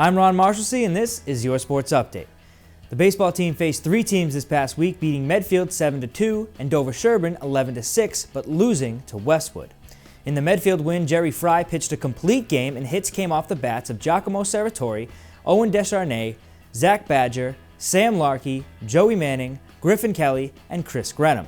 I'm Ron Marshalsea, and this is your Sports Update. The baseball team faced three teams this past week, beating Medfield 7-2 and Dover-Sherburne 11-6, but losing to Westwood. In the Medfield win, Jerry Fry pitched a complete game, and hits came off the bats of Giacomo Serratore, Owen Descharnais, Zach Badger, Sam Larkey, Joey Manning, Griffin Kelly, and Chris Grenham.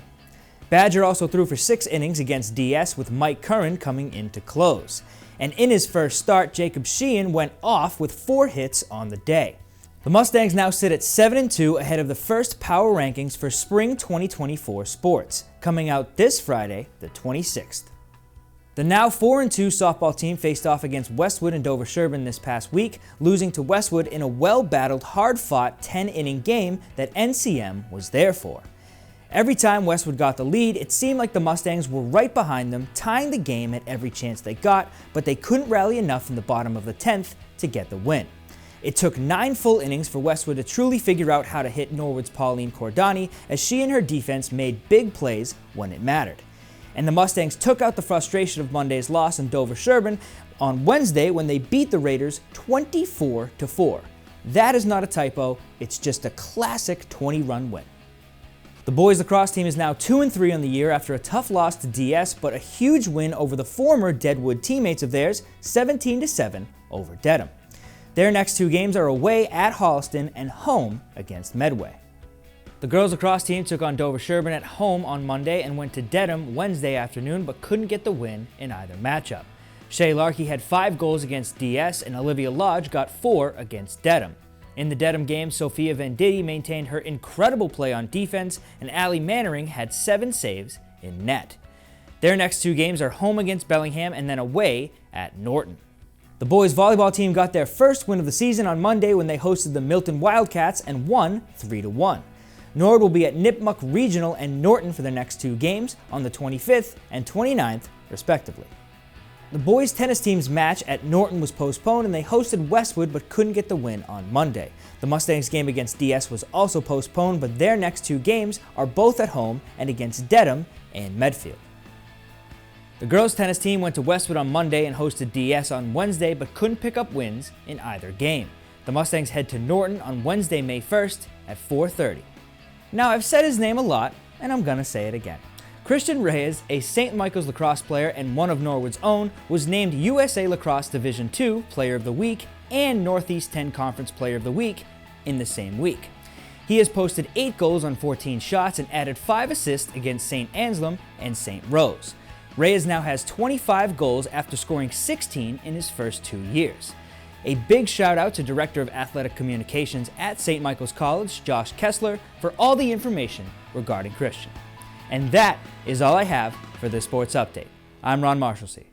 Badger also threw for 6 innings against DS, with Mike Curran coming in to close. And in his first start, Jacob Sheehan went off with 4 hits on the day. The Mustangs now sit at 7-2 ahead of the first power rankings for spring 2024 sports, coming out this Friday, the 26th. The now 4-2 softball team faced off against Westwood and Dover-Sherburne this past week, losing to Westwood in a well-battled, hard-fought 10-inning game that NCM was there for. Every time Westwood got the lead, it seemed like the Mustangs were right behind them, tying the game at every chance they got, but they couldn't rally enough in the bottom of the 10th to get the win. It took 9 full innings for Westwood to truly figure out how to hit Norwood's Pauline Cordani, as she and her defense made big plays when it mattered. And the Mustangs took out the frustration of Monday's loss in Dover-Sherburne on Wednesday when they beat the Raiders 24-4. That is not a typo, it's just a classic 20-run win. The boys lacrosse team is now 2-3 on the year after a tough loss to DS, but a huge win over the former Deadwood teammates of theirs, 17-7 over Dedham. Their next 2 games are away at Holliston and home against Medway. The girls lacrosse team took on Dover-Sherburne at home on Monday and went to Dedham Wednesday afternoon, but couldn't get the win in either matchup. Shay Larkey had 5 goals against DS, and Olivia Lodge got 4 against Dedham. In the Dedham game, Sophia Venditti maintained her incredible play on defense, and Allie Mannering had 7 saves in net. Their next 2 games are home against Bellingham and then away at Norton. The boys volleyball team got their first win of the season on Monday when they hosted the Milton Wildcats and won 3-1. Norwood will be at Nipmuc Regional and Norton for their next 2 games on the 25th and 29th, respectively. The boys tennis team's match at Norton was postponed, and they hosted Westwood but couldn't get the win on Monday. The Mustangs game against DS was also postponed, but their next 2 games are both at home and against Dedham and Medfield. The girls tennis team went to Westwood on Monday and hosted DS on Wednesday but couldn't pick up wins in either game. The Mustangs head to Norton on Wednesday, May 1st at 4:30. Now, I've said his name a lot, and I'm gonna say it again. Christian Reyes, a St. Michael's lacrosse player and one of Norwood's own, was named USA Lacrosse Division II Player of the Week and Northeast 10 Conference Player of the Week in the same week. He has posted 8 goals on 14 shots and added 5 assists against St. Anselm and St. Rose. Reyes now has 25 goals after scoring 16 in his first 2 years. A big shout out to Director of Athletic Communications at St. Michael's College, Josh Kessler, for all the information regarding Christian. And that is all I have for this Sports Update. I'm Ron Marshalsea.